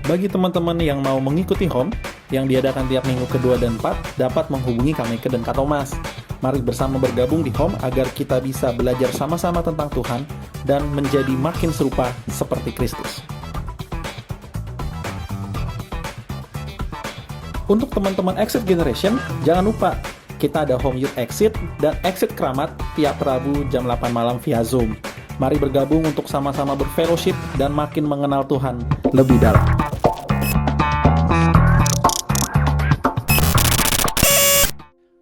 Bagi teman-teman yang mau mengikuti Home, yang diadakan tiap minggu kedua dan 4, dapat menghubungi kami ke dan Kak Thomas. Mari bersama bergabung di Home agar kita bisa belajar sama-sama tentang Tuhan dan menjadi makin serupa seperti Kristus. Untuk teman-teman Exit Generation, jangan lupa kita ada Home Youth Exit dan Exit Keramat tiap Rabu jam 8 malam via Zoom. Mari bergabung untuk sama-sama berfellowship dan makin mengenal Tuhan lebih dalam.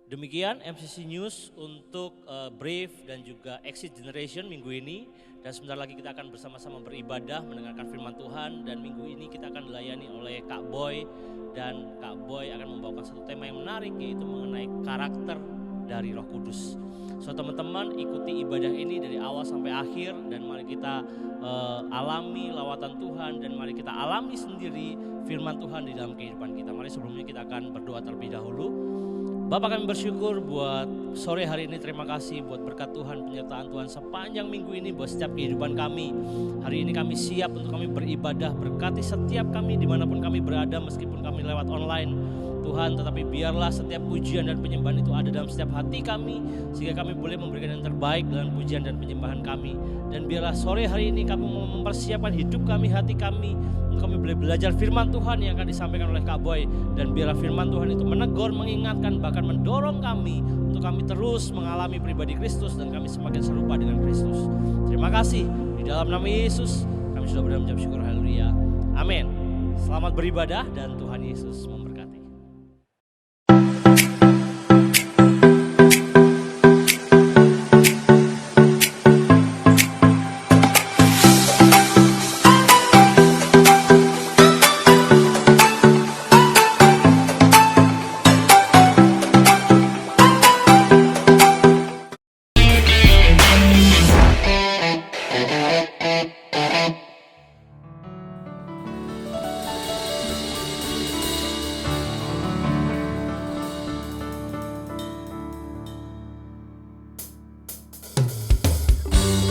Demikian MCC News untuk Brave dan juga Exit Generation minggu ini. Dan sebentar lagi kita akan bersama-sama beribadah, mendengarkan firman Tuhan. Dan minggu ini kita akan dilayani oleh Kak Boy. Dan Kak Boy akan membawakan satu tema yang menarik, yaitu mengenai karakter dari Roh Kudus. So teman-teman, ikuti ibadah ini dari awal sampai akhir. Dan mari kita alami lawatan Tuhan. Dan mari kita alami sendiri firman Tuhan di dalam kehidupan kita. Mari sebelumnya kita akan berdoa terlebih dahulu. Bapak, kami bersyukur buat sore hari ini, terima kasih buat berkat Tuhan, penyertaan Tuhan sepanjang minggu ini buat setiap kehidupan kami. Hari ini kami siap untuk kami beribadah, berkati setiap kami dimanapun kami berada meskipun kami lewat online. Tuhan, tetapi biarlah setiap pujian dan penyembahan itu ada dalam setiap hati kami, sehingga kami boleh memberikan yang terbaik dalam pujian dan penyembahan kami. Dan biarlah sore hari ini kami mempersiapkan hidup kami, hati kami, untuk kami boleh belajar firman Tuhan yang akan disampaikan oleh Kak Boy. Dan biarlah firman Tuhan itu menegur, mengingatkan, bahkan mendorong kami untuk kami terus mengalami pribadi Kristus dan kami semakin serupa dengan Kristus. Terima kasih, di dalam nama Yesus kami sudah berdoa mengucap syukur, haleluya, amin. Selamat beribadah dan Tuhan Yesus memberkati.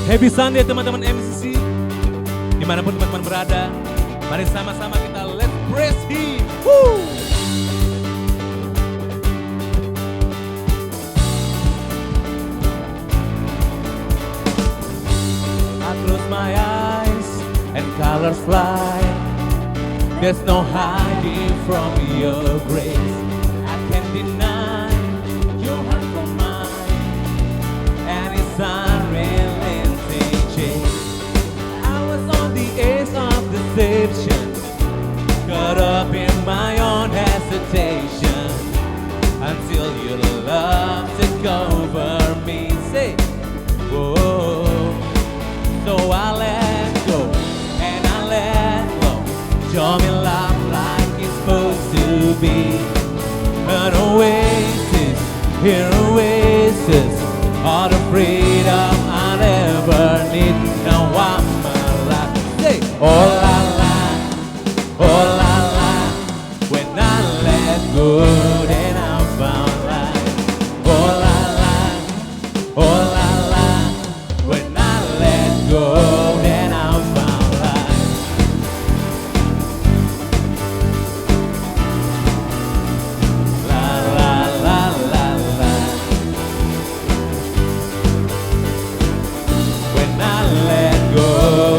Happy Sunday teman-teman MCC, dimanapun teman-teman berada. Mari sama-sama kita let's praise Him. Woo! I close my eyes and colors fly. There's no hiding from your grace. I can't deny your heart for mine, and it's unrelenting. I was on the edge of deception, caught up in my own hesitation, until your love took over me. Say, whoa. So I let go and I let go. Show me love like it's supposed to be. An oasis, here oasis, all the freedom I never need. Now I'm alive. Say, oh la la, oh la la. When I let go, then I found life. Oh la la, oh la la. When I let go, then I found life. La la la la la. When I let go,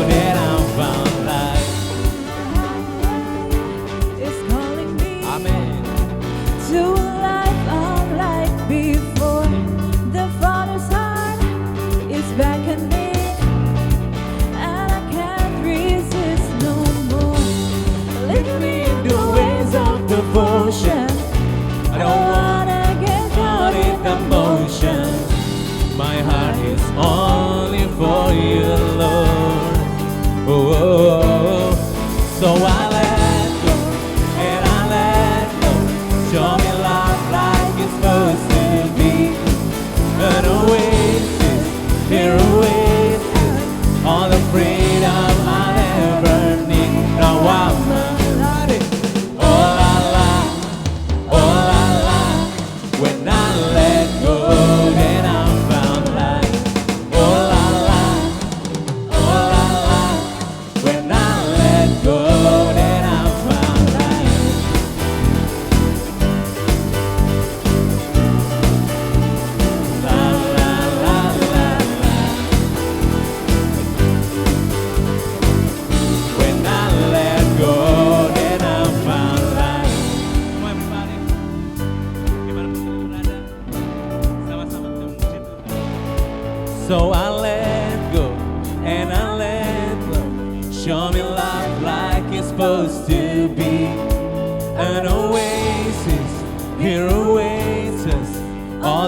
then I found life.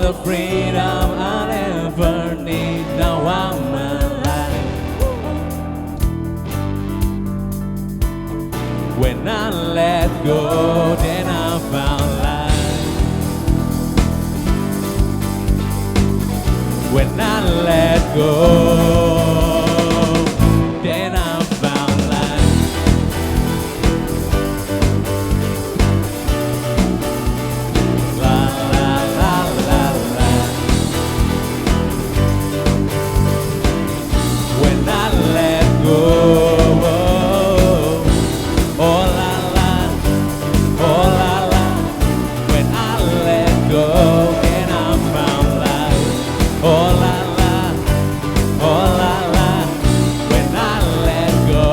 the freedom I ever need. Now I'm alive. When I let go, then I found life. When I let go, then I found life. La la la la la. When I let go, oh la la, oh la la. When I let go, then I found life. Oh la la, oh la la. When I let go,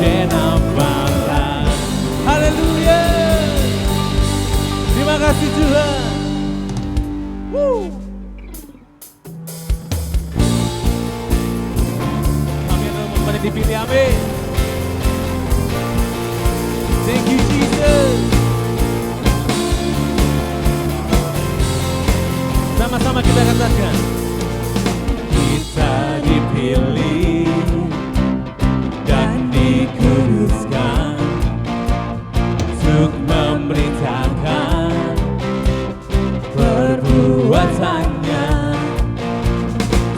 then I found life. Haleluya. Terima kasih Tuhan. Woo. Kami adalah umat yang dipilih, amin. Thank you Jesus. Sama-sama kita katakan, kita dipilih dan dikuduskan untuk memberitakan perbuatannya.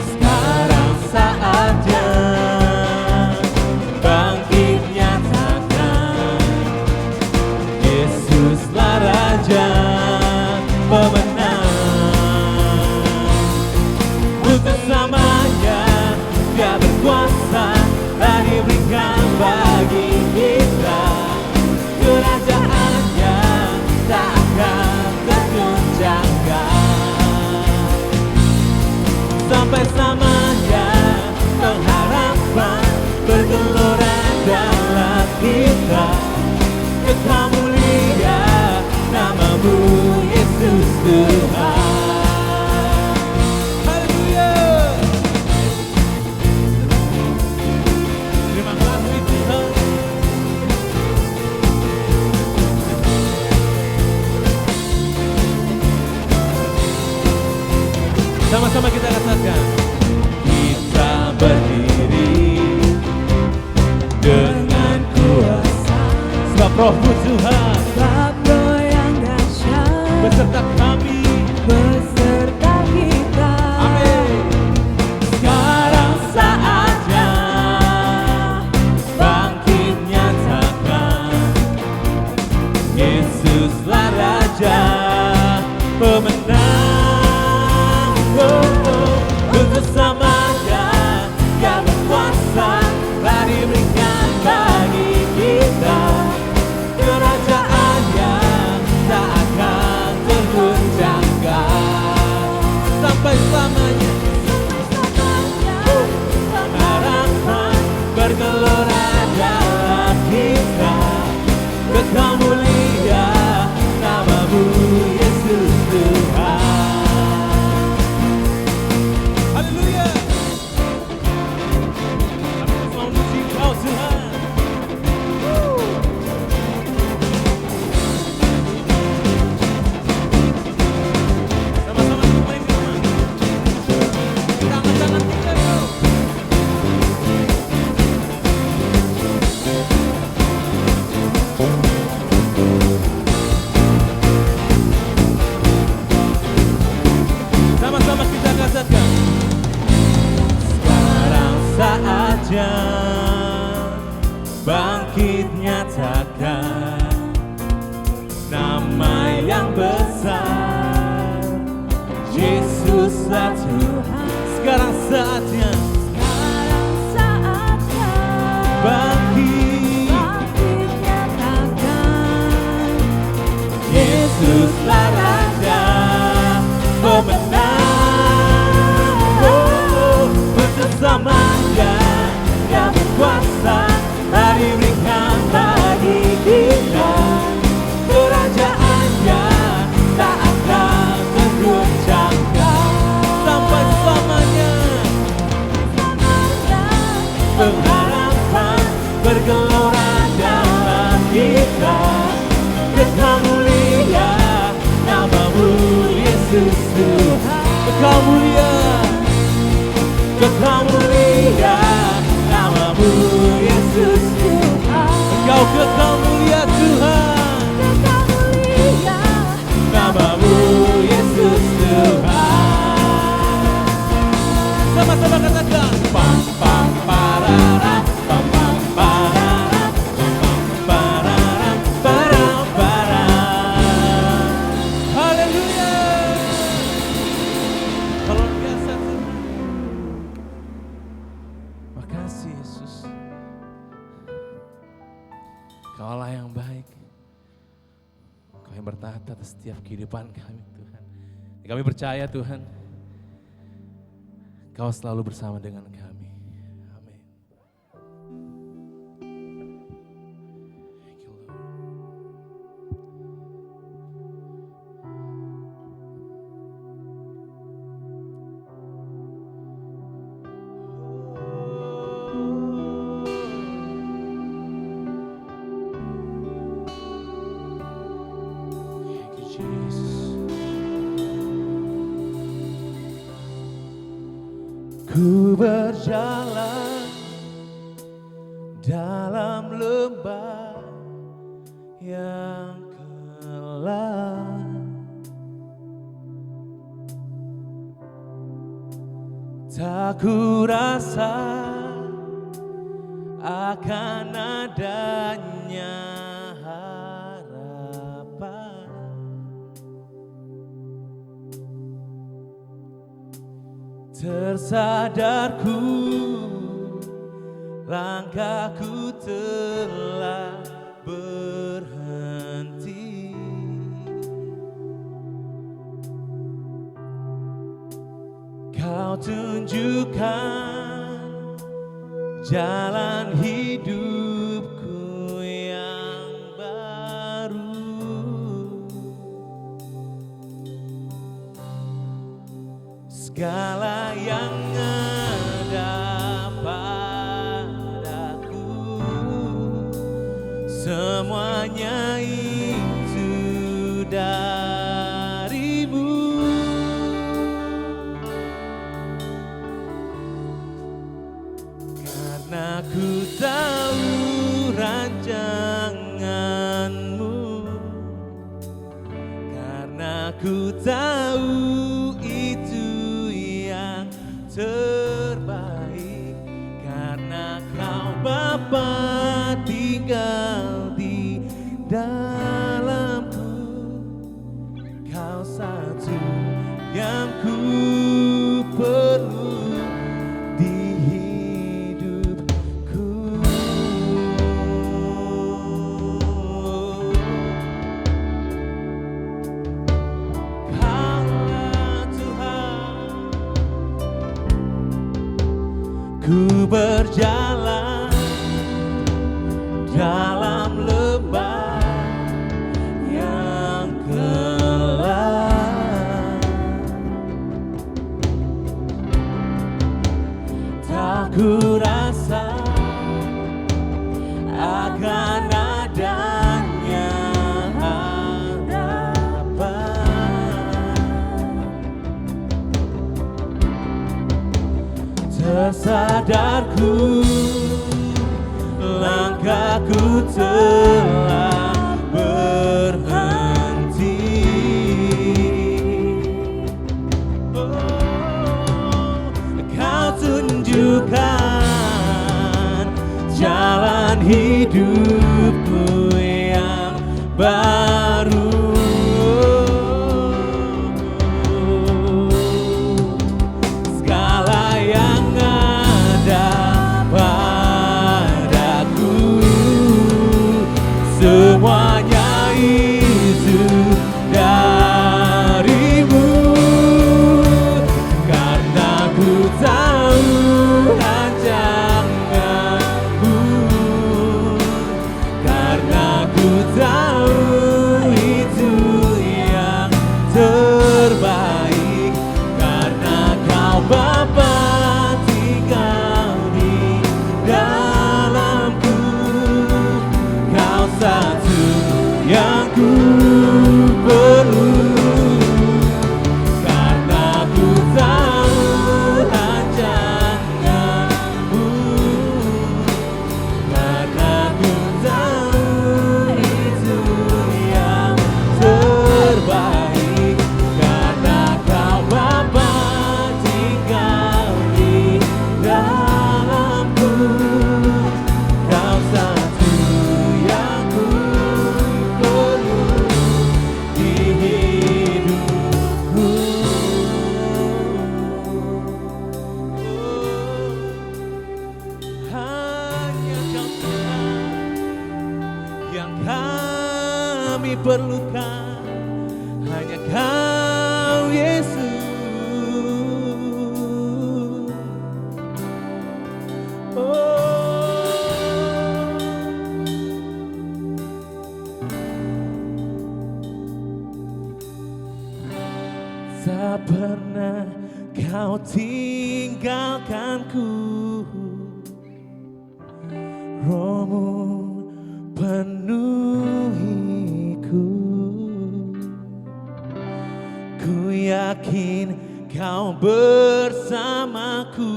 Sekarang saatnya bangkit nyatakan, Yesuslah Raja pemenang. Untuk selamanya Dia berkuasa dan diberikan bagi kita. Kerajaannya tak akan tergoncangkan. Sampai selamanya pengharapan bergelora dalam kita. Kekal mulia namamu Yesus Tuhan. Haleluya. Terima kasih Tuhan. Sama-sama kita katakan, kita berdiri dengan kuasa, sebab Roh-Mu Tuhan Sebab Roh yang dahsyat beserta kami. beserta kita. Amin. Sekarang saatnya bangkit nyatakan, Yesuslah Raja pemenang. Untuk selamanya Dia berkuasa dan diberikan bagi kita. Kerajaannya tak akan tergoncangkan. Sampai selamanya harapan bergelora dalam kita. Kekal mulia namamu Yesus Tuhan. Haleluya. Kami mau memuji Engkau Tuhan. Sama-sama kita mainkan. Kita angkat tangan kita yuk. Sama-sama kita katakan, sekarang saatnya bangkit nyatakan nama yang besar, Yesuslah Tuhan. Sekarang saatnya Sekarang saatnya bangkit, bangkit nyatakan, Yesuslah Raja pemenang. Untuk selamanya Dia berkuasa dan diberikan bagi kita. Kerajaannya tak akan tergoncangkan. Sampai selamanya pengharapan bergelora dalam kita. Kekal mulia namamu Yesus Tuhan. kekal mulia, kekal mulia, namamu Yesus Tuhan. Engkau kekal mulia Tuhan, kekal mulia, namamu Yesus Tuhan. Sama-sama katakan, pam pam parara, pam pam parara, pam parara, param param. Haleluya. Luar biasa Tuhan. Makasih Yesus. Kaulah yang baik. Kau yang bertata atas setiap kehidupan kami Tuhan. Kami percaya Tuhan, Kau selalu bersama dengan kami. Amin. Thank you, Lord. Thank you, Jesus. Ku berjalan dalam lembah yang gelap, tak ku rasa akan adanya harapan. Tersadarku, langkahku telah berhenti. Kau tunjukkan jalan hidupku yang baru. Segala yang ada padaku, semuanya itu darimu. Karena ku tahu rancanganmu, karena ku tahu terbaik, karena Kau Bapa tinggal di dalamku. Kau satu yang ku perlu di hidupku. Kaulah Tuhan. Ku berjalan dalam lembah yang gelap, tak ku rasa akan adanya harapan. Tersadarku, langkahku telah berhenti. Oh, Kau tunjukkan jalan hidupku yang baru. Segala yang ada padaku, semuanya itu darimu. Karena ku tahu rancanganmu, kami perlukan hanya Kau Yesus. Tak pernah Kau tinggalkanku, Roh-Mu penuhiku. Ku yakin Kau bersamaku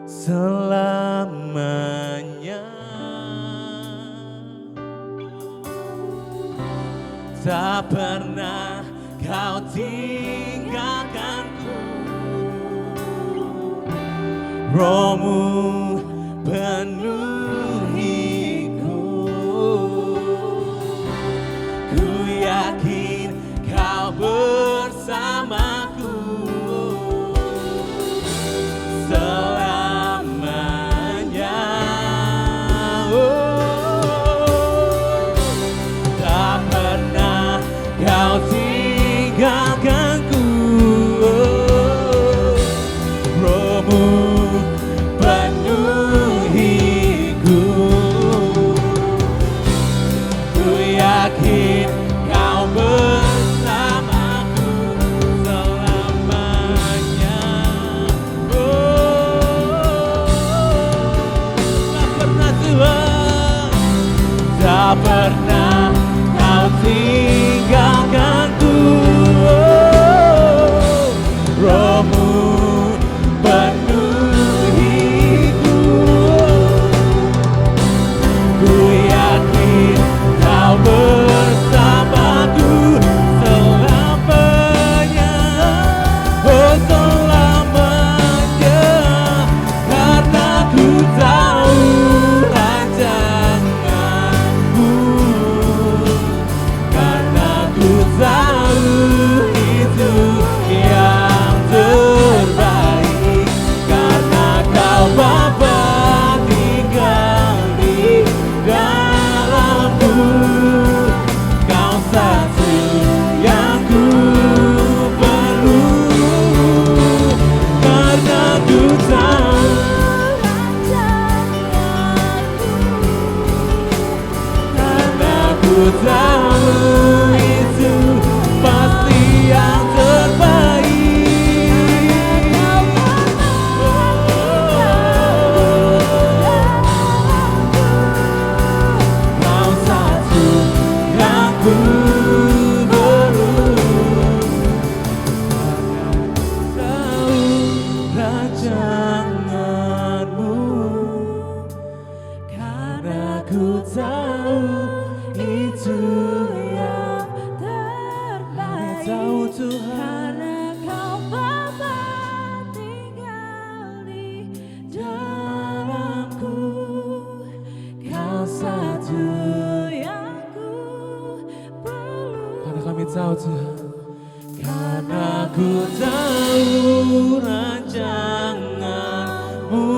selamanya. Tak pernah Kau tinggalkanku, Roh-Mu penuhiku. Ku yakin Kau bersamaku selamanya. Tak pernah Kau tinggalkanku, Roh-Mu penuhiku. Ku yakin Kau bersamaku selamanya. Tak pernah Tuhan, tak pernah Kau tinggalkanku, Roh-Mu penuhiku. Ku yakin Kau bersamaku selamanya, oh selamanya. Karena ku tahu rancangan-Mu, karena ku tahu itu yang terbaik. Karena Kau Bapa tinggal di dalamku, Kau satu yang ku perlu. Karena ku tahu, karena ku tahu itu pasti yang terbaik. Kau satu yang ku perlu. Tahu rancangan-Mu, karena ku tahu itu yang terbaik. Tahu Tuhan, Karena Kau Bapa tinggal di dalamku, Kau satu yang ku perlu. karena kami tahu Tuhan, karena ku tahu rancangan-Mu,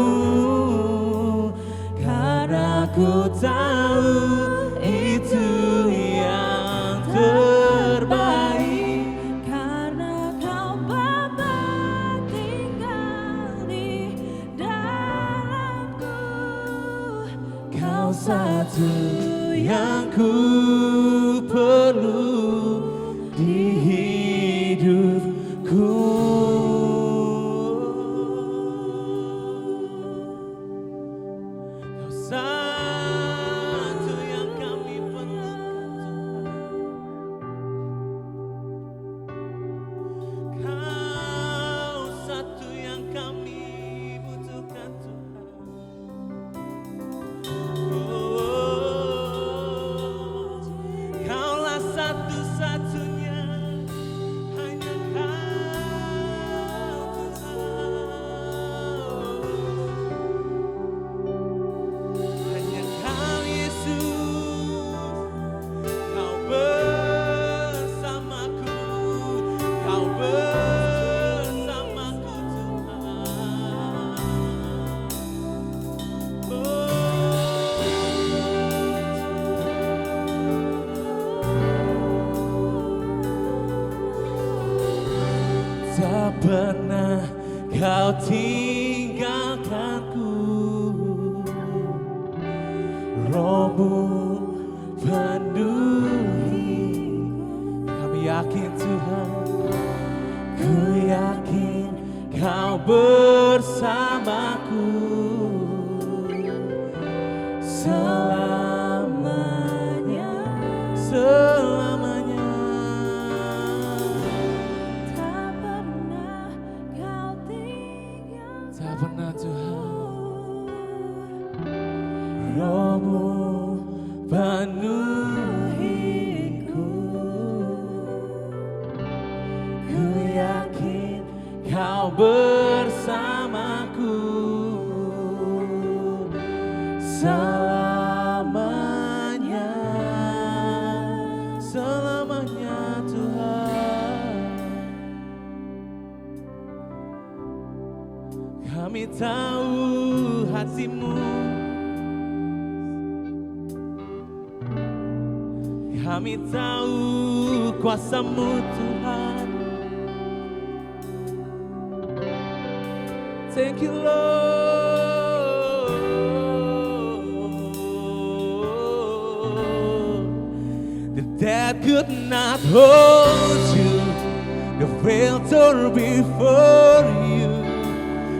karena ku tahu itu yang terbaik. Karena Kau Bapa tinggal di dalamku, Kau satu yang ku perlu di hidupku. Kau satu yang kami perlukan, Tuhan. Kau satu yang kami butuhkan, Tuhan. Kaulah satu-satunya pernah kau tinggalkanku. Rohmu penuhi. Kami yakin Tuhan, ku yakin kau bersamaku selamanya, selamanya. Tak pernah kau tinggal. Tak pernah Tuhan. Rohmu penuhiku. Ku yakin kau bersamaku selamanya, selamanya Tuhan. Kami tahu hatimu, kami tahu kuasa-Mu Tuhan. Thank you Lord. The dead could not hold you, the veil tore before you.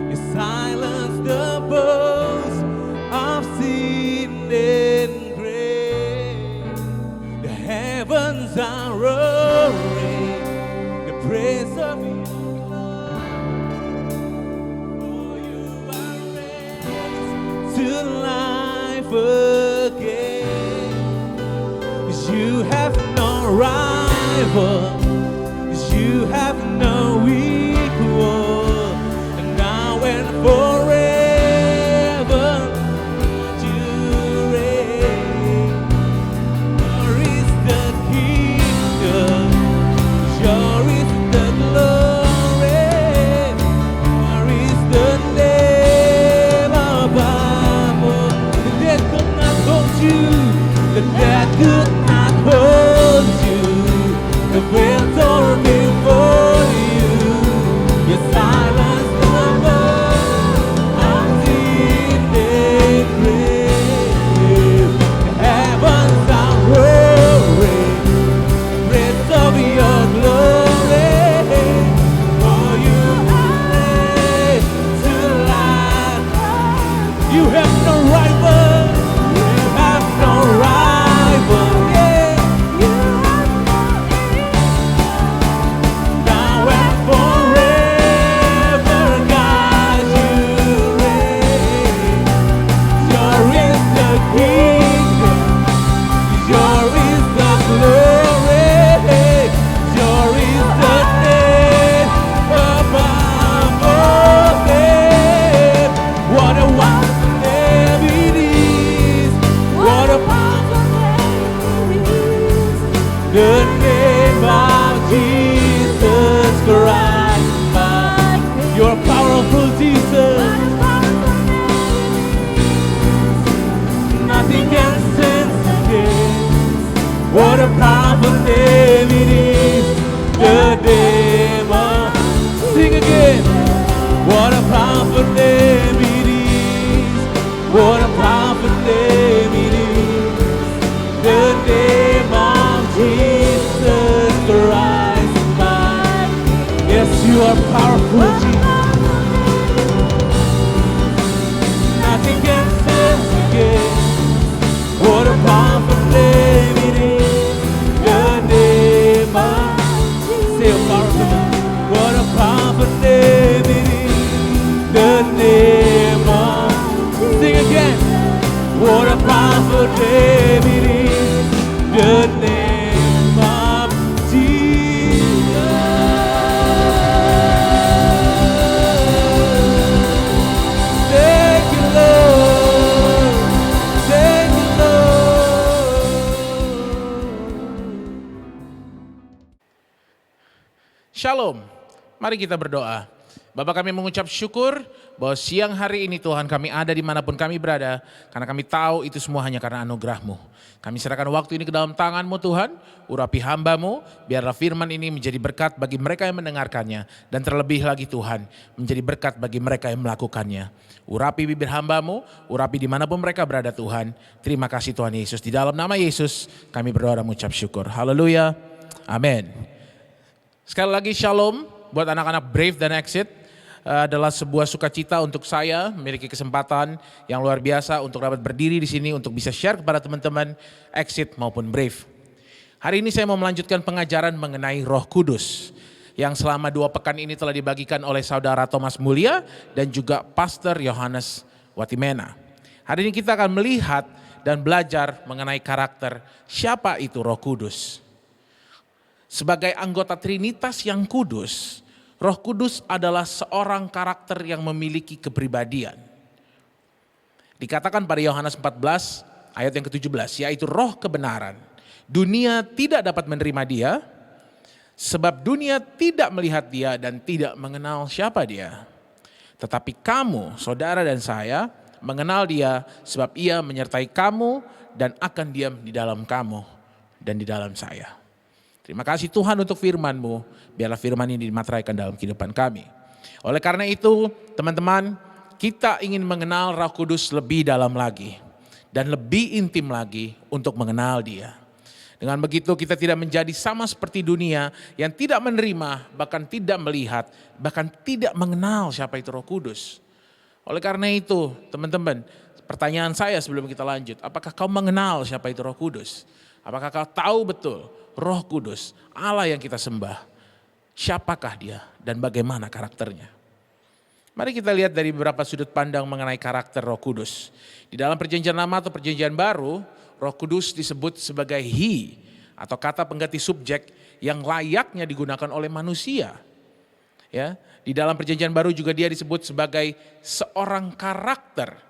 You silenced the boast of sin and grave. The heavens are roaring the praise of you. To life again. You have no rival, you have no equal, and now and forever you reign. Yours is the kingdom, yours is the glory, yours is the name above all. The dead could not hold you, the dead could not hold you. The veil tore before you. You silenced the voice of sin and grave. The heavens are roaring, the praise of your glory. For you raised to life. You have no rival. You have no rival. Yeah. Now and forever, God, you reign. Yours is the kingdom, yours is the glory, yours is the name above all names. What a wonderful name it is! What a powerful name it is! The name of Jesus Christ. You're powerful, Jesus. Nothing can stand against. What a powerful name it is. The name of. Sing again. What a powerful name it is. What a powerful name it is. The name of Jesus Christ. Yes, you are powerful, Jesus. Nothing can stand against. What a powerful name it is. The name of. Say a powerful name. What a powerful name it is. The name of. Sing again. What a powerful name it is. The name of Jesus. Thank you, Lord. Thank you, Lord. Shalom. Mari kita berdoa. Bapa, kami mengucap syukur bahwa siang hari ini Tuhan kami ada dimanapun kami berada. Karena kami tahu itu semua hanya karena anugerah-Mu. Kami serahkan waktu ini ke dalam tangan-Mu Tuhan. Urapi hamba-Mu, biarlah firman ini menjadi berkat bagi mereka yang mendengarkannya. Dan terlebih lagi Tuhan, menjadi berkat bagi mereka yang melakukannya. Urapi bibir hamba-Mu, urapi dimanapun mereka berada Tuhan. Terima kasih Tuhan Yesus. Di dalam nama Yesus kami berdoa dan mengucap syukur. Haleluya. Amin. Sekali lagi shalom buat anak-anak Brave dan Exit. Adalah sebuah sukacita untuk saya memiliki kesempatan yang luar biasa untuk dapat berdiri di sini untuk bisa share kepada teman-teman Exit maupun Brave. Hari ini saya mau melanjutkan pengajaran mengenai Roh Kudus yang selama 2 pekan ini telah dibagikan oleh saudara Thomas Mulia dan juga Pastor Yohanes Watimena. Hari ini kita akan melihat dan belajar mengenai karakter siapa itu Roh Kudus. Sebagai anggota Trinitas yang kudus, Roh Kudus adalah seorang karakter yang memiliki kepribadian. Dikatakan pada Yohanes 14 ayat yang ke-17, yaitu roh kebenaran. Dunia tidak dapat menerima dia, sebab dunia tidak melihat dia dan tidak mengenal siapa dia. Tetapi kamu, saudara dan saya, mengenal dia sebab ia menyertai kamu dan akan diam di dalam kamu dan di dalam saya. Terima kasih Tuhan untuk firman-Mu, biarlah firman ini dimateraikan dalam kehidupan kami. Oleh karena itu teman-teman, kita ingin mengenal Roh Kudus lebih dalam lagi. Dan lebih intim lagi untuk mengenal Dia. Dengan begitu kita tidak menjadi sama seperti dunia yang tidak menerima, bahkan tidak melihat, bahkan tidak mengenal siapa itu Roh Kudus. Oleh karena itu teman-teman, pertanyaan saya sebelum kita lanjut, apakah kau mengenal siapa itu Roh Kudus? Apakah kau tahu betul Roh Kudus, Allah yang kita sembah, siapakah dia dan bagaimana karakternya? Mari kita lihat dari beberapa sudut pandang mengenai karakter Roh Kudus. Di dalam Perjanjian Lama atau Perjanjian Baru, Roh Kudus disebut sebagai He atau kata pengganti subjek yang layaknya digunakan oleh manusia. Ya, di dalam Perjanjian Baru juga dia disebut sebagai seorang karakter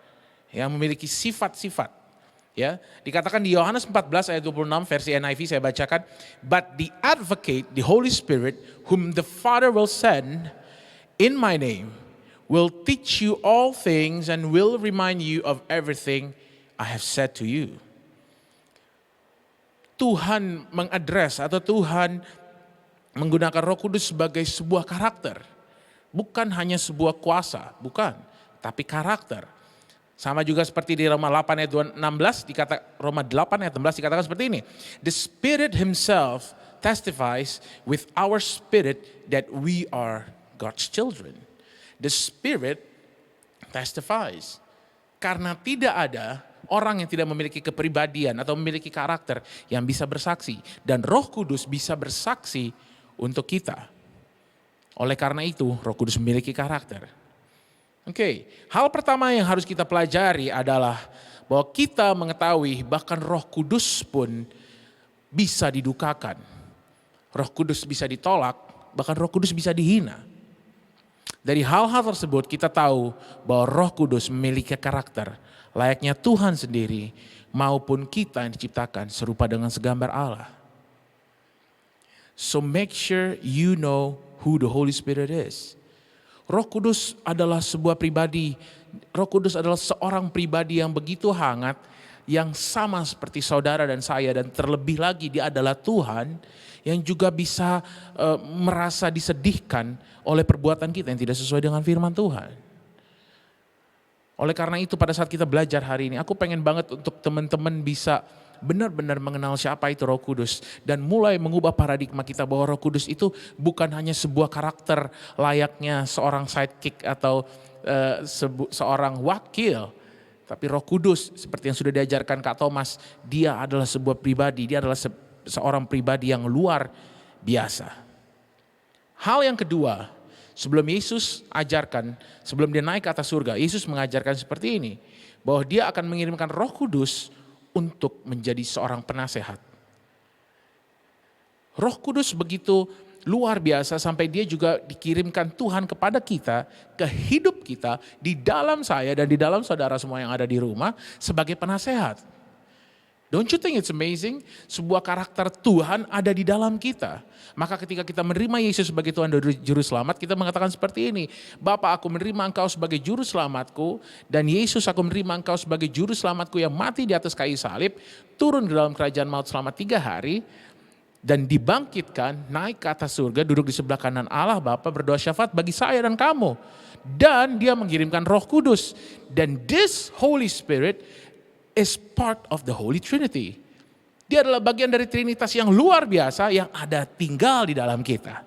yang memiliki sifat-sifat. Ya, dikatakan di Yohanes 14 ayat 26 versi NIV saya bacakan, but the advocate, the Holy Spirit, whom the Father will send in my name, will teach you all things and will remind you of everything I have said to you. Tuhan mengadres atau Tuhan menggunakan Roh Kudus sebagai sebuah karakter. Bukan hanya sebuah kuasa, bukan, tapi karakter. Sama juga seperti di Roma 8 ayat 16 Roma 8 ayat 16 dikatakan seperti ini. The Spirit Himself testifies with our spirit that we are God's children. The Spirit testifies. Karena tidak ada orang yang tidak memiliki kepribadian atau memiliki karakter yang bisa bersaksi. Dan Roh Kudus bisa bersaksi untuk kita. Oleh karena itu Roh Kudus memiliki karakter. Oke, hal pertama yang harus kita pelajari adalah bahwa kita mengetahui bahkan Roh Kudus pun bisa didukakan. Roh Kudus bisa ditolak, bahkan Roh Kudus bisa dihina. Dari hal-hal tersebut kita tahu bahwa Roh Kudus memiliki karakter layaknya Tuhan sendiri maupun kita yang diciptakan serupa dengan segambar Allah. So make sure you know who the Holy Spirit is. Roh Kudus adalah sebuah pribadi. Roh Kudus adalah seorang pribadi yang begitu hangat, yang sama seperti saudara dan saya, dan terlebih lagi dia adalah Tuhan yang juga bisa merasa disedihkan oleh perbuatan kita yang tidak sesuai dengan firman Tuhan. Oleh karena itu pada saat kita belajar hari ini, aku pengen banget untuk teman-teman bisa benar-benar mengenal siapa itu Roh Kudus dan mulai mengubah paradigma kita bahwa Roh Kudus itu bukan hanya sebuah karakter layaknya seorang sidekick atau seorang wakil, tapi Roh Kudus seperti yang sudah diajarkan Kak Thomas, dia adalah sebuah pribadi, dia adalah seorang pribadi yang luar biasa. Hal yang kedua, sebelum Yesus ajarkan, sebelum dia naik ke atas surga, Yesus mengajarkan seperti ini, bahwa dia akan mengirimkan Roh Kudus untuk menjadi seorang penasehat. Roh Kudus begitu luar biasa sampai dia juga dikirimkan Tuhan kepada kita, ke hidup kita, di dalam saya dan di dalam saudara semua yang ada di rumah sebagai penasehat. Don't you think it's amazing? Sebuah karakter Tuhan ada di dalam kita. Maka ketika kita menerima Yesus sebagai Tuhan dan Juru Selamat, kita mengatakan seperti ini. Bapa, aku menerima Engkau sebagai Juru Selamatku, dan Yesus, aku menerima Engkau sebagai Juru Selamatku yang mati di atas kayu salib, turun ke dalam kerajaan maut selama 3 hari, dan dibangkitkan, naik ke atas surga, duduk di sebelah kanan Allah Bapa, berdoa syafaat bagi saya dan kamu. Dan dia mengirimkan Roh Kudus. Dan this Holy Spirit is part of the Holy Trinity. Dia adalah bagian dari Trinitas yang luar biasa yang ada tinggal di dalam kita.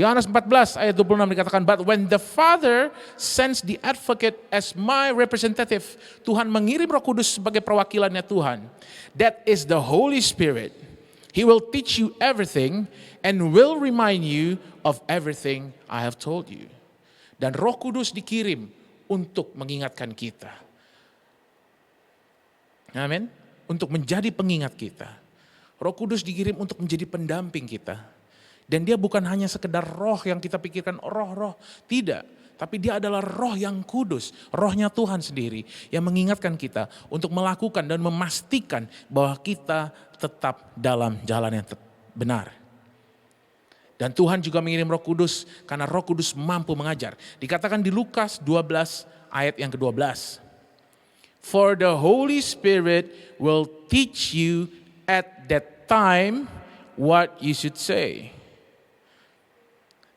Yohanes 14 ayat 26 dikatakan, but when the Father sends the advocate as my representative, Tuhan mengirim Roh Kudus sebagai perwakilannya Tuhan. That is the Holy Spirit. He will teach you everything and will remind you of everything I have told you. Dan Roh Kudus dikirim untuk mengingatkan kita. Amin. Untuk menjadi pengingat kita. Roh Kudus dikirim untuk menjadi pendamping kita. Dan dia bukan hanya sekedar roh yang kita pikirkan roh-roh. Tidak. Tapi dia adalah roh yang kudus. Rohnya Tuhan sendiri yang mengingatkan kita untuk melakukan dan memastikan bahwa kita tetap dalam jalan yang benar. Dan Tuhan juga mengirim Roh Kudus karena Roh Kudus mampu mengajar. Dikatakan di Lukas 12 ayat yang ke-12. For the Holy Spirit will teach you at that time what you should say.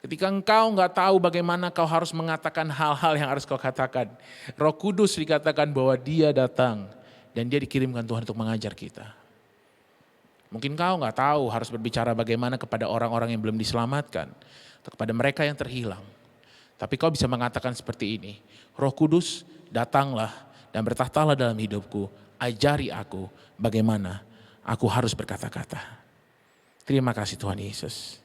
Ketika engkau nggak tahu bagaimana kau harus mengatakan hal-hal yang harus kau katakan, Roh Kudus dikatakan bahwa dia datang dan dia dikirimkan Tuhan untuk mengajar kita. Mungkin kau nggak tahu harus berbicara bagaimana kepada orang-orang yang belum diselamatkan, atau kepada mereka yang terhilang. Tapi kau bisa mengatakan seperti ini, Roh Kudus datanglah dan bertahtalah dalam hidupku, ajari aku bagaimana aku harus berkata-kata. Terima kasih Tuhan Yesus.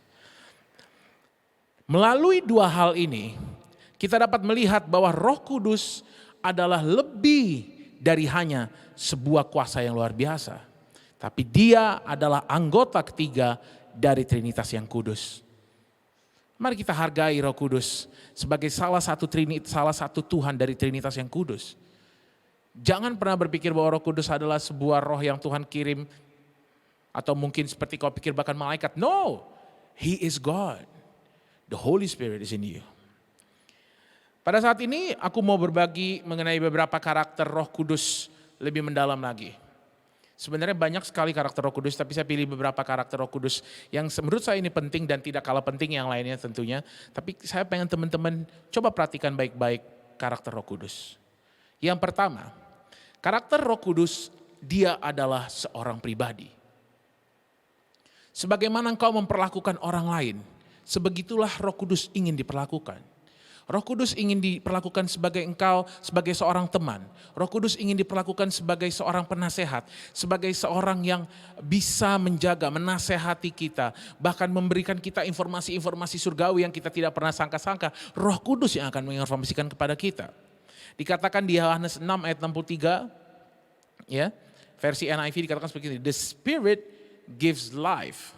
Melalui 2 hal ini, kita dapat melihat bahwa Roh Kudus adalah lebih dari hanya sebuah kuasa yang luar biasa. Tapi dia adalah anggota ketiga dari Trinitas yang kudus. Mari kita hargai Roh Kudus sebagai salah satu Tuhan dari Trinitas yang kudus. Jangan pernah berpikir bahwa Roh Kudus adalah sebuah roh yang Tuhan kirim. Atau mungkin seperti kau pikir bahkan malaikat. No, He is God. The Holy Spirit is in you. Pada saat ini aku mau berbagi mengenai beberapa karakter Roh Kudus lebih mendalam lagi. Sebenarnya banyak sekali karakter Roh Kudus, tapi saya pilih beberapa karakter Roh Kudus yang menurut saya ini penting dan tidak kalah penting yang lainnya tentunya. Tapi saya pengen teman-teman coba perhatikan baik-baik karakter Roh Kudus. Yang pertama, karakter Roh Kudus, dia adalah seorang pribadi. Sebagaimana engkau memperlakukan orang lain, sebegitulah Roh Kudus ingin diperlakukan. Roh Kudus ingin diperlakukan sebagai seorang teman. Roh Kudus ingin diperlakukan sebagai seorang penasehat, sebagai seorang yang bisa menjaga, menasehati kita, bahkan memberikan kita informasi-informasi surgawi yang kita tidak pernah sangka-sangka. Roh Kudus yang akan menginformasikan kepada kita. Dikatakan di Yohanes 6 ayat 63, ya, versi NIV dikatakan seperti ini, the Spirit gives life.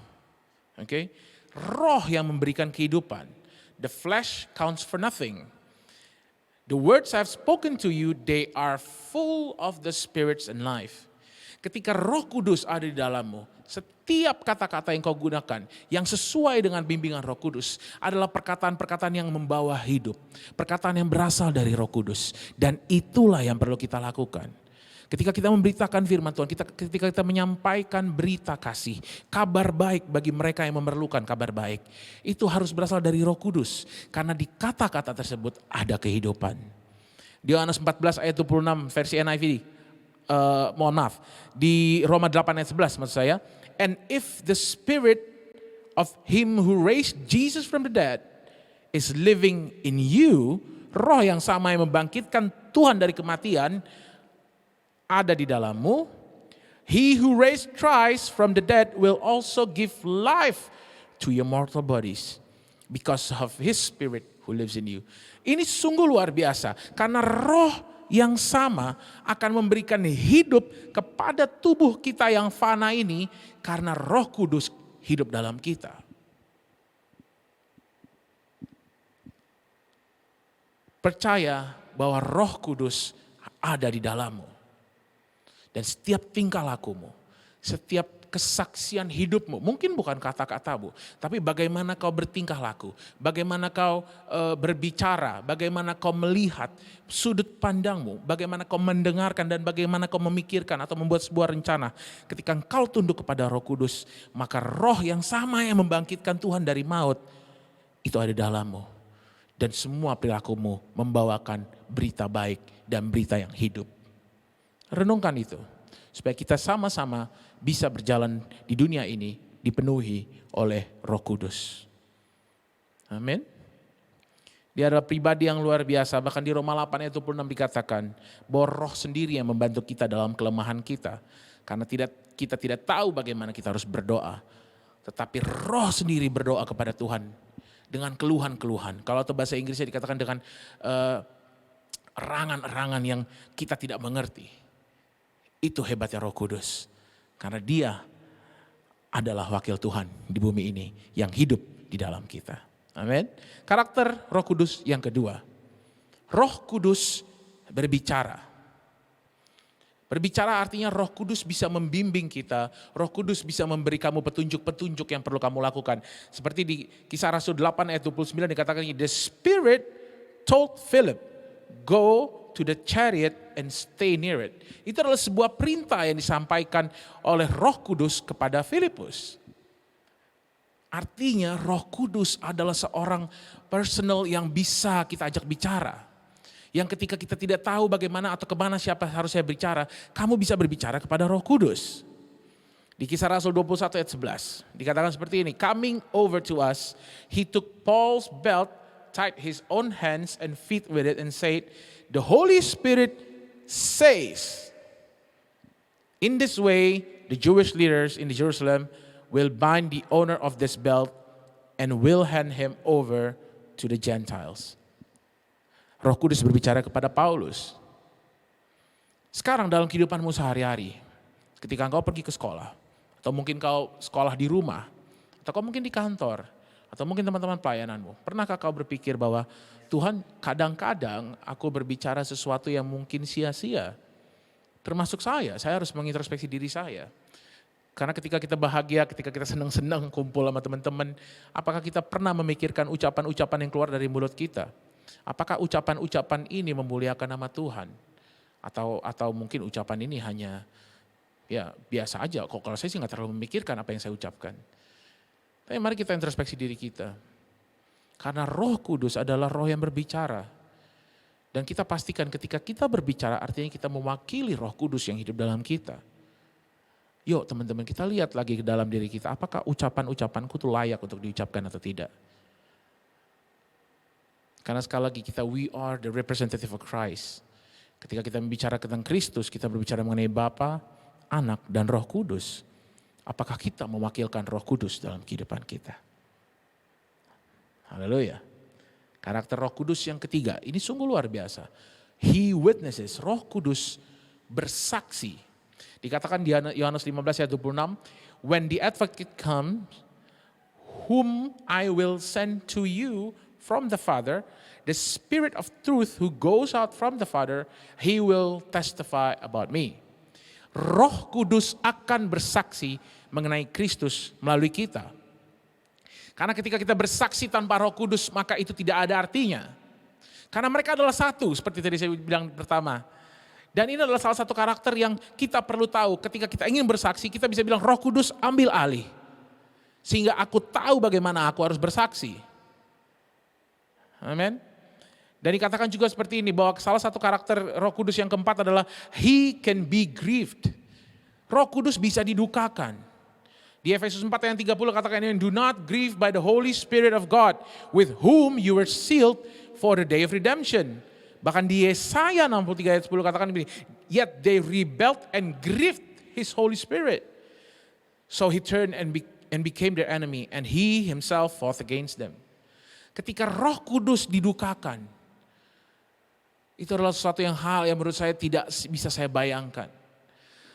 Okay? Roh yang memberikan kehidupan. The flesh counts for nothing. The words I've spoken to you, they are full of the spirits and life. Ketika Roh Kudus ada di dalammu, setiap kata-kata yang kau gunakan yang sesuai dengan bimbingan Roh Kudus adalah perkataan-perkataan yang membawa hidup. Perkataan yang berasal dari Roh Kudus. Dan itulah yang perlu kita lakukan. Ketika kita memberitakan firman Tuhan, ketika kita menyampaikan berita kasih, kabar baik bagi mereka yang memerlukan kabar baik, itu harus berasal dari Roh Kudus. Karena di kata-kata tersebut ada kehidupan. Di Yohanes 14 ayat 26 versi NIV, di Roma 8 ayat 11 maksud saya. And if the spirit of him who raised Jesus from the dead is living in you, roh yang sama yang membangkitkan Tuhan dari kematian, ada di dalammu, he who raised Christ from the dead will also give life to your mortal bodies because of his spirit who lives in you. Ini sungguh luar biasa karena roh yang sama akan memberikan hidup kepada tubuh kita yang fana ini karena Roh Kudus hidup dalam kita. Percaya bahwa Roh Kudus ada di dalammu. Dan setiap tingkah lakumu, Setiap kesaksian hidupmu, mungkin bukan kata-katamu, tapi bagaimana kau bertingkah laku, bagaimana kau berbicara, bagaimana kau melihat sudut pandangmu, bagaimana kau mendengarkan dan bagaimana kau memikirkan atau membuat sebuah rencana. Ketika engkau tunduk kepada Roh Kudus, maka roh yang sama yang membangkitkan Tuhan dari maut, itu ada dalammu. Dan semua perilakumu membawakan berita baik dan berita yang hidup. Renungkan itu, supaya kita sama-sama bisa berjalan di dunia ini dipenuhi oleh Roh Kudus. Amin. Dia adalah pribadi yang luar biasa. Bahkan di Roma 8 ayat 26 dikatakan bahwa Roh sendiri yang membantu kita dalam kelemahan kita. Karena kita tidak tahu bagaimana kita harus berdoa. Tetapi Roh sendiri berdoa kepada Tuhan dengan keluhan-keluhan. Kalau atau bahasa Inggrisnya dikatakan dengan erangan-erangan yang kita tidak mengerti. Itu hebatnya Roh Kudus. Karena dia adalah wakil Tuhan di bumi ini yang hidup di dalam kita. Amin. Karakter Roh Kudus yang kedua. Roh Kudus berbicara. Berbicara artinya Roh Kudus bisa membimbing kita. Roh Kudus bisa memberi kamu petunjuk-petunjuk yang perlu kamu lakukan. Seperti di Kisah Rasul 8 ayat 29 dikatakan, The Spirit told Philip, go to the chariot and stay near it. Itu adalah sebuah perintah yang disampaikan oleh Roh Kudus kepada Filipus. Artinya Roh Kudus adalah seorang personal yang bisa kita ajak bicara. Yang ketika kita tidak tahu bagaimana atau kemana siapa harus saya bicara, kamu bisa berbicara kepada Roh Kudus. Di Kisah Rasul 21 ayat 11 dikatakan seperti ini, coming over to us, he took Paul's belt, tied his own hands and feet with it and said, the Holy Spirit says, in this way, the Jewish leaders in Jerusalem will bind the owner of this belt and will hand him over to the Gentiles. Roh Kudus berbicara kepada Paulus. Sekarang dalam kehidupanmu sehari-hari, ketika engkau pergi ke sekolah, atau mungkin kau sekolah di rumah, atau kau mungkin di kantor, atau mungkin teman-teman pelayananmu, pernahkah kau berpikir bahwa Tuhan, kadang-kadang aku berbicara sesuatu yang mungkin sia-sia. Termasuk saya harus mengintrospeksi diri saya. Karena ketika kita bahagia, ketika kita senang-senang kumpul sama teman-teman, apakah kita pernah memikirkan ucapan-ucapan yang keluar dari mulut kita? Apakah ucapan-ucapan ini memuliakan nama Tuhan? Atau mungkin ucapan ini hanya ya biasa aja. Kok kalau saya sih gak terlalu memikirkan apa yang saya ucapkan. Tapi mari kita introspeksi diri kita. Karena Roh Kudus adalah roh yang berbicara. Dan kita pastikan ketika kita berbicara artinya kita mewakili Roh Kudus yang hidup dalam kita. Yuk teman-teman kita lihat lagi ke dalam diri kita. Apakah ucapan-ucapanku itu layak untuk diucapkan atau tidak. Karena sekali lagi we are the representative of Christ. Ketika kita berbicara tentang Kristus, kita berbicara mengenai Bapa, Anak, dan Roh Kudus. Apakah kita mewakilkan Roh Kudus dalam kehidupan kita? Haleluya. Karakter Roh Kudus yang ketiga, ini sungguh luar biasa. He witnesses, Roh Kudus bersaksi. Dikatakan di Yohanes 15 ayat 26, when the advocate comes, whom I will send to you from the Father, the Spirit of truth who goes out from the Father, he will testify about me. Roh Kudus akan bersaksi mengenai Kristus melalui kita. Karena ketika kita bersaksi tanpa Roh Kudus, maka itu tidak ada artinya. Karena mereka adalah satu, seperti tadi saya bilang pertama. Dan ini adalah salah satu karakter yang kita perlu tahu. Ketika kita ingin bersaksi, kita bisa bilang Roh Kudus ambil alih. Sehingga aku tahu bagaimana aku harus bersaksi. Amin. Dan dikatakan juga seperti ini, bahwa salah satu karakter Roh Kudus yang keempat adalah He can be grieved. Roh Kudus bisa didukakan. Di Efesus 4 ayat 30 katakan ini, do not grieve by the Holy Spirit of God, with whom you were sealed for the day of redemption. Bahkan di Yesaya 63 ayat 10 katakan ini, yet they rebelled and grieved His Holy Spirit. So He turned and became their enemy, and He Himself fought against them. Ketika Roh Kudus didukakan, itu adalah sesuatu hal yang menurut saya tidak bisa saya bayangkan.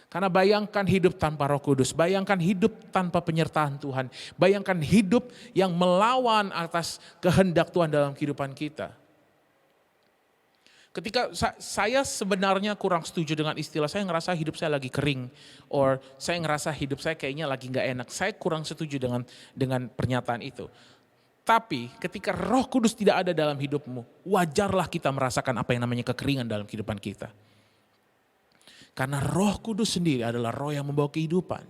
Karena bayangkan hidup tanpa Roh Kudus, bayangkan hidup tanpa penyertaan Tuhan, bayangkan hidup yang melawan atas kehendak Tuhan dalam kehidupan kita. Ketika saya sebenarnya kurang setuju dengan istilah saya ngerasa hidup saya lagi kering, or saya ngerasa hidup saya kayaknya lagi nggak enak. Saya kurang setuju dengan pernyataan itu. Tapi ketika Roh Kudus tidak ada dalam hidupmu, wajarlah kita merasakan apa yang namanya kekeringan dalam kehidupan kita. Karena Roh Kudus sendiri adalah Roh yang membawa kehidupan.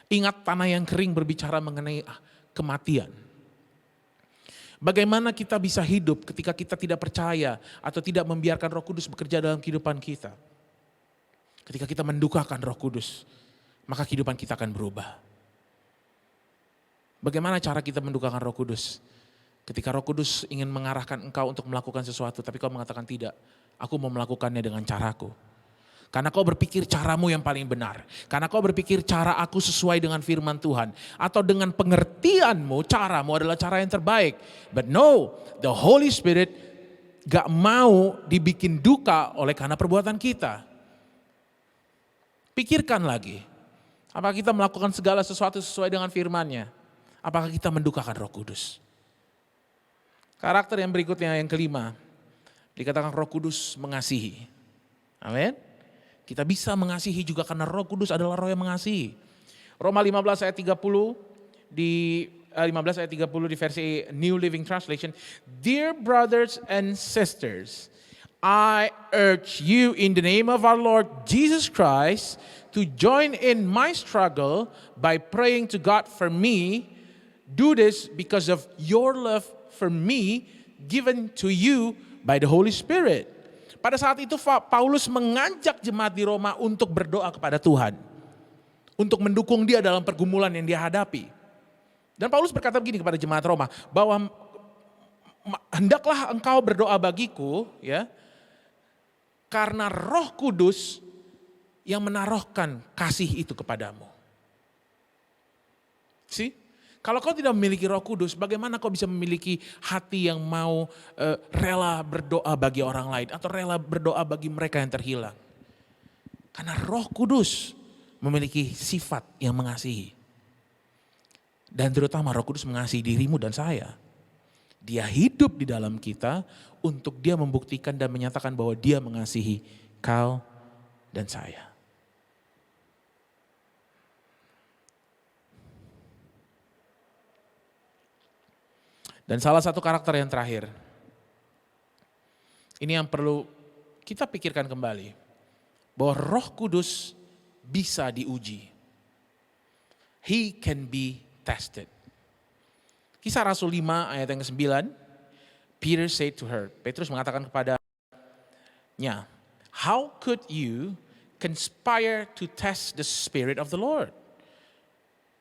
Ingat, tanah yang kering berbicara mengenai kematian. Bagaimana kita bisa hidup ketika kita tidak percaya atau tidak membiarkan Roh Kudus bekerja dalam kehidupan kita? Ketika kita mendukakan Roh Kudus, maka kehidupan kita akan berubah. Bagaimana cara kita mendukakan Roh Kudus? Ketika Roh Kudus ingin mengarahkan engkau untuk melakukan sesuatu, tapi kau mengatakan tidak, aku mau melakukannya dengan caraku. Karena kau berpikir caramu yang paling benar. Karena kau berpikir cara aku sesuai dengan firman Tuhan. Atau dengan pengertianmu, caramu adalah cara yang terbaik. But no, the Holy Spirit gak mau dibikin duka oleh karena perbuatan kita. Pikirkan lagi. Apakah kita melakukan segala sesuatu sesuai dengan firman-Nya? Apakah kita mendukakan Roh Kudus? Karakter yang berikutnya, yang kelima. Dikatakan Roh Kudus mengasihi. Amin. Kita bisa mengasihi juga karena Roh Kudus adalah Roh yang mengasihi. Roma 15 ayat 30 di 15 ayat 30 di versi New Living Translation. Dear brothers and sisters, I urge you in the name of our Lord Jesus Christ to join in my struggle by praying to God for me. Do this because of your love for me given to you by the Holy Spirit. Pada saat itu Paulus mengajak jemaat di Roma untuk berdoa kepada Tuhan. Untuk mendukung dia dalam pergumulan yang dia hadapi. Dan Paulus berkata begini kepada jemaat Roma, bahwa hendaklah engkau berdoa bagiku, ya, karena Roh Kudus yang menaruhkan kasih itu kepadamu. See? Kalau kau tidak memiliki Roh Kudus, bagaimana kau bisa memiliki hati yang mau rela berdoa bagi orang lain atau rela berdoa bagi mereka yang terhilang? Karena Roh Kudus memiliki sifat yang mengasihi. Dan terutama Roh Kudus mengasihi dirimu dan saya. Dia hidup di dalam kita untuk dia membuktikan dan menyatakan bahwa dia mengasihi kau dan saya. Dan salah satu karakter yang terakhir, ini yang perlu kita pikirkan kembali, bahwa Roh Kudus bisa diuji. He can be tested. Kisah Rasul 5 ayat yang ke-9, Peter said to her, Petrus mengatakan kepadanya, how could you conspire to test the Spirit of the Lord?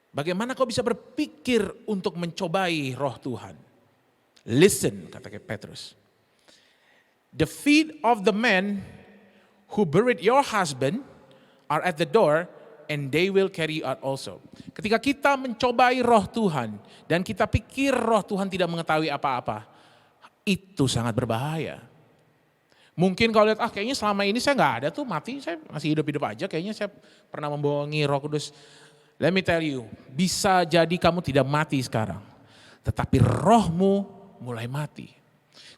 Bagaimana kau bisa berpikir untuk mencobai Roh Tuhan? Listen, kata Petrus. The feet of the men who buried your husband are at the door and they will carry you out also. Ketika kita mencobai Roh Tuhan dan kita pikir Roh Tuhan tidak mengetahui apa-apa, itu sangat berbahaya. Mungkin kalau lihat, kayaknya selama ini saya nggak ada tuh, mati, saya masih hidup-hidup aja, kayaknya saya pernah membohongi Roh Kudus. Let me tell you, bisa jadi kamu tidak mati sekarang, tetapi rohmu mulai mati.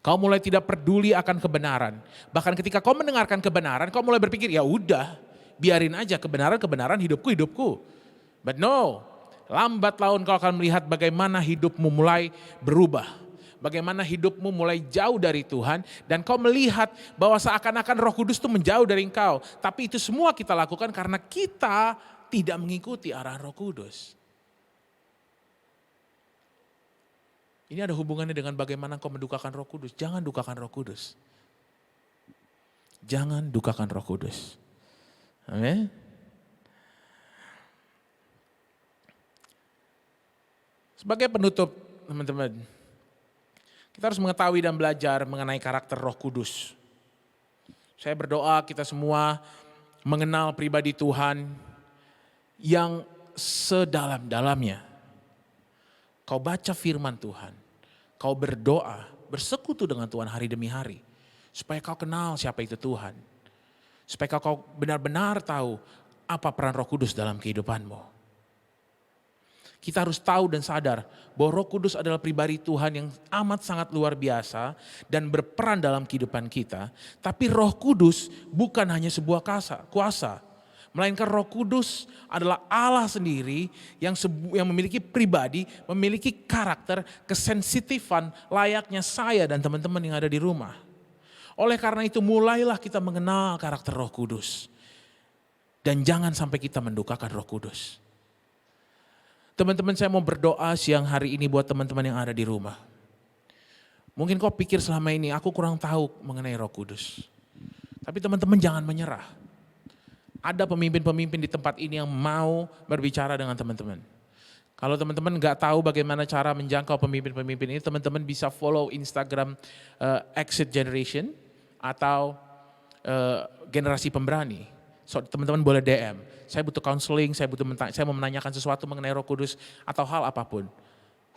Kau mulai tidak peduli akan kebenaran. Bahkan ketika kau mendengarkan kebenaran, kau mulai berpikir, ya udah, biarin aja kebenaran hidupku. But no, lambat laun kau akan melihat bagaimana hidupmu mulai berubah. Bagaimana hidupmu mulai jauh dari Tuhan. Dan kau melihat bahwa seakan-akan Roh Kudus itu menjauh dari engkau. Tapi itu semua kita lakukan karena kita tidak mengikuti arah Roh Kudus. Ini ada hubungannya dengan bagaimana kau mendukakan Roh Kudus. Jangan dukakan Roh Kudus. Jangan dukakan Roh Kudus. Amin. Sebagai penutup, teman-teman, kita harus mengetahui dan belajar mengenai karakter Roh Kudus. Saya berdoa kita semua mengenal pribadi Tuhan yang sedalam-dalamnya. Kau baca firman Tuhan, kau berdoa, bersekutu dengan Tuhan hari demi hari. Supaya kau kenal siapa itu Tuhan. Supaya kau benar-benar tahu apa peran Roh Kudus dalam kehidupanmu. Kita harus tahu dan sadar bahwa Roh Kudus adalah pribadi Tuhan yang amat sangat luar biasa dan berperan dalam kehidupan kita. Tapi Roh Kudus bukan hanya sebuah kuasa, melainkan Roh Kudus adalah Allah sendiri yang memiliki pribadi, memiliki karakter, kesensitifan layaknya saya dan teman-teman yang ada di rumah. Oleh karena itu mulailah kita mengenal karakter Roh Kudus. Dan jangan sampai kita mendukakan Roh Kudus. Teman-teman, saya mau berdoa siang hari ini buat teman-teman yang ada di rumah. Mungkin kau pikir selama ini aku kurang tahu mengenai Roh Kudus. Tapi teman-teman jangan menyerah. Ada pemimpin-pemimpin di tempat ini yang mau berbicara dengan teman-teman. Kalau teman-teman gak tahu bagaimana cara menjangkau pemimpin-pemimpin ini, teman-teman bisa follow Instagram Exit Generation atau Generasi Pemberani. So, teman-teman boleh DM, saya butuh counseling, saya mau menanyakan sesuatu mengenai Roh Kudus atau hal apapun.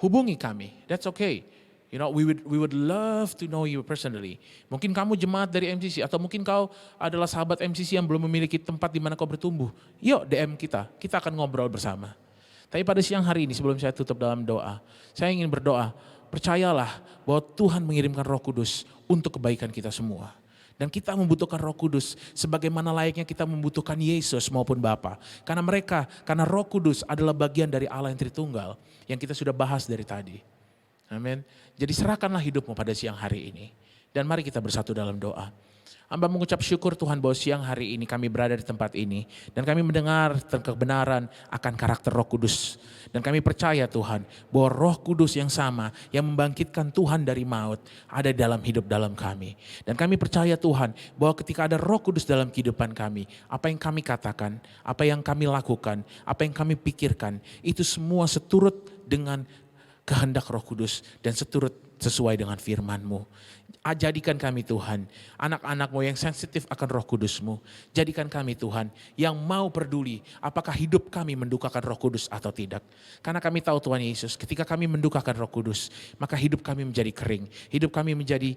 Hubungi kami, that's okay. You know, we would love to know you personally. Mungkin kamu jemaat dari MCC atau mungkin kau adalah sahabat MCC yang belum memiliki tempat di mana kau bertumbuh. Yuk DM kita akan ngobrol bersama. Tapi pada siang hari ini sebelum saya tutup dalam doa, saya ingin berdoa, percayalah bahwa Tuhan mengirimkan Roh Kudus untuk kebaikan kita semua. Dan kita membutuhkan Roh Kudus sebagaimana layaknya kita membutuhkan Yesus maupun Bapa. Karena Roh Kudus adalah bagian dari Allah yang Tritunggal yang kita sudah bahas dari tadi. Amin. Jadi serahkanlah hidupmu pada siang hari ini. Dan mari kita bersatu dalam doa. Hamba mengucap syukur Tuhan bahwa siang hari ini kami berada di tempat ini. Dan kami mendengar kebenaran akan karakter Roh Kudus. Dan kami percaya Tuhan bahwa Roh Kudus yang sama yang membangkitkan Tuhan dari maut ada dalam hidup dalam kami. Dan kami percaya Tuhan bahwa ketika ada Roh Kudus dalam kehidupan kami, apa yang kami katakan, apa yang kami lakukan, apa yang kami pikirkan, itu semua seturut dengan kehendak Roh Kudus dan sesuai dengan firman-Mu. Jadikan kami Tuhan, anak-anak-Mu yang sensitif akan Roh Kudus-Mu. Jadikan kami Tuhan yang mau peduli apakah hidup kami mendukakan Roh Kudus atau tidak. Karena kami tahu Tuhan Yesus, ketika kami mendukakan Roh Kudus, maka hidup kami menjadi kering. Hidup kami menjadi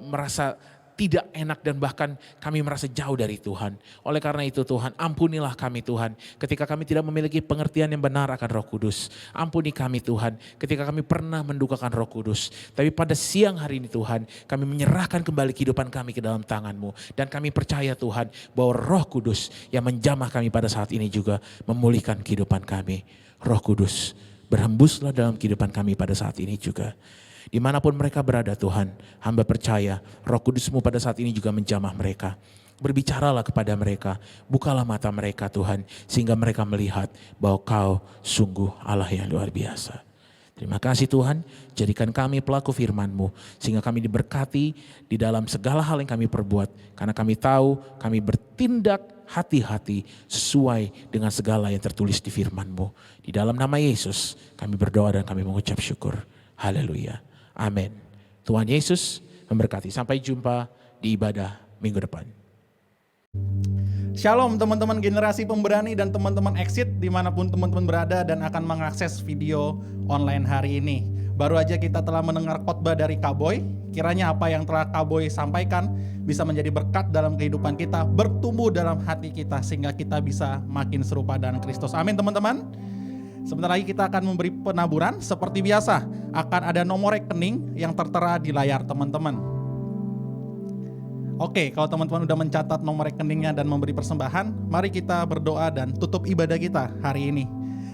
merasa tidak enak dan bahkan kami merasa jauh dari Tuhan. Oleh karena itu Tuhan, ampunilah kami Tuhan ketika kami tidak memiliki pengertian yang benar akan Roh Kudus. Ampuni kami Tuhan ketika kami pernah mendukakan Roh Kudus. Tapi pada siang hari ini Tuhan, kami menyerahkan kembali kehidupan kami ke dalam tangan-Mu. Dan kami percaya Tuhan bahwa Roh Kudus yang menjamah kami pada saat ini juga memulihkan kehidupan kami. Roh Kudus, berhembuslah dalam kehidupan kami pada saat ini juga. Dimanapun mereka berada Tuhan, hamba percaya Roh Kudus-Mu pada saat ini juga menjamah mereka. Berbicaralah kepada mereka, bukalah mata mereka Tuhan, sehingga mereka melihat bahwa Kau sungguh Allah yang luar biasa. Terima kasih Tuhan, jadikan kami pelaku firman-Mu, sehingga kami diberkati di dalam segala hal yang kami perbuat. Karena kami tahu kami bertindak hati-hati sesuai dengan segala yang tertulis di firman-Mu. Di dalam nama Yesus kami berdoa dan kami mengucap syukur. Haleluya. Amin. Tuhan Yesus memberkati. Sampai jumpa di ibadah minggu depan. Shalom teman-teman Generasi Pemberani dan teman-teman Exit dimanapun teman-teman berada dan akan mengakses video online hari ini. Baru aja kita telah mendengar khotbah dari Kak Boy. Kiranya apa yang telah Kak Boy sampaikan bisa menjadi berkat dalam kehidupan kita, bertumbuh dalam hati kita sehingga kita bisa makin serupa dengan Kristus. Amin teman-teman. Sebentar lagi kita akan memberi penaburan. Seperti biasa akan ada nomor rekening yang tertera di layar teman-teman. Oke, kalau teman-teman udah mencatat nomor rekeningnya dan memberi persembahan, mari kita berdoa dan tutup ibadah kita hari ini.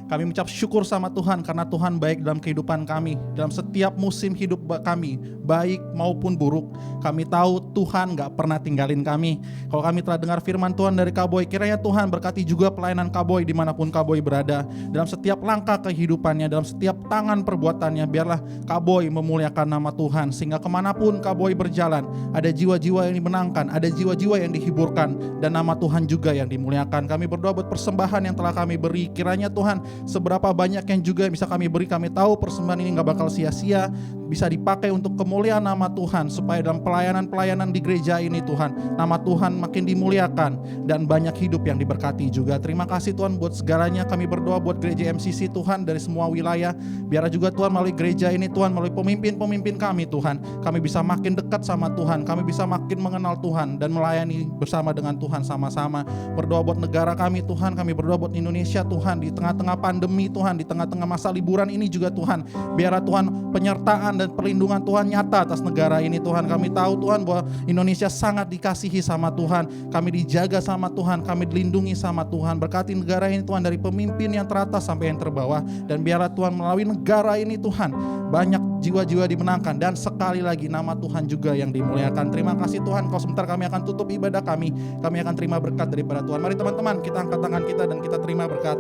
Kami mengucap syukur sama Tuhan karena Tuhan baik dalam kehidupan kami. Dalam setiap musim hidup kami, baik maupun buruk. Kami tahu Tuhan gak pernah tinggalin kami. Kalau kami telah dengar firman Tuhan dari Kak Boy, kiranya Tuhan berkati juga pelayanan Kak Boy dimanapun Kak Boy berada. Dalam setiap langkah kehidupannya, dalam setiap tangan perbuatannya, biarlah Kak Boy memuliakan nama Tuhan. Sehingga kemanapun Kak Boy berjalan, ada jiwa-jiwa yang dimenangkan, ada jiwa-jiwa yang dihiburkan, dan nama Tuhan juga yang dimuliakan. Kami berdoa buat persembahan yang telah kami beri. Kiranya Tuhan, seberapa banyak yang juga bisa kami beri, kami tahu persembahan ini gak bakal sia-sia. bisa dipakai untuk kemuliaan nama Tuhan, supaya dalam pelayanan-pelayanan di gereja ini Tuhan, nama Tuhan makin dimuliakan dan banyak hidup yang diberkati juga. Terima kasih Tuhan buat segalanya. Kami berdoa buat gereja MCC Tuhan dari semua wilayah. Biar juga Tuhan melalui gereja ini Tuhan, melalui pemimpin-pemimpin kami Tuhan, kami bisa makin dekat sama Tuhan, kami bisa makin mengenal Tuhan dan melayani bersama dengan Tuhan sama-sama. Berdoa buat negara kami Tuhan, kami berdoa buat Indonesia Tuhan, di tengah-tengah pandemi Tuhan, di tengah-tengah masa liburan ini juga Tuhan, biar Tuhan penyertaan dan perlindungan Tuhan nyata atas negara ini Tuhan. Kami tahu Tuhan bahwa Indonesia sangat dikasihi sama Tuhan, kami dijaga sama Tuhan, kami dilindungi sama Tuhan. Berkati negara ini Tuhan, dari pemimpin yang teratas sampai yang terbawah, dan biarlah Tuhan melalui negara ini Tuhan banyak jiwa-jiwa dimenangkan, dan sekali lagi nama Tuhan juga yang dimuliakan. Terima kasih Tuhan. Kalau sebentar kami akan tutup ibadah kami akan terima berkat daripada Tuhan. Mari teman-teman, kita angkat tangan kita dan kita terima berkat.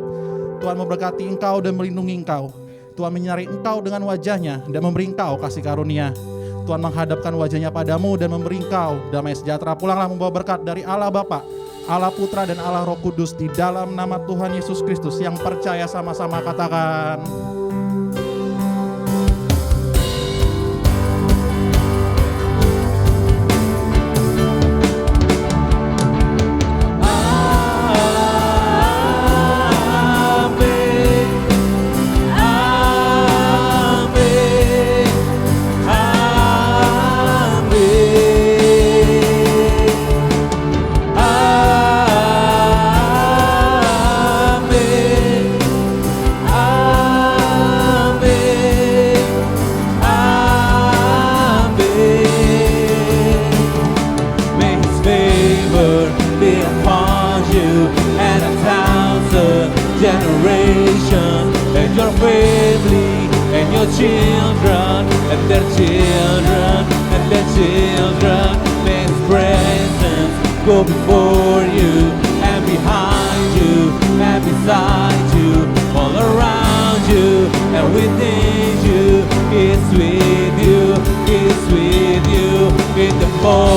Tuhan memberkati engkau dan melindungi engkau. Tuhan menyinari engkau dengan wajahnya dan memberi engkau kasih karunia. Tuhan menghadapkan wajahnya padamu dan memberi engkau damai sejahtera. Pulanglah membawa berkat dari Allah Bapa, Allah Putra dan Allah Roh Kudus, di dalam nama Tuhan Yesus Kristus. Yang percaya sama-sama katakan. Children and their children and their children, may His presence go before you and behind you and beside you, all around you and within you. He's with you, He's with you in the morning.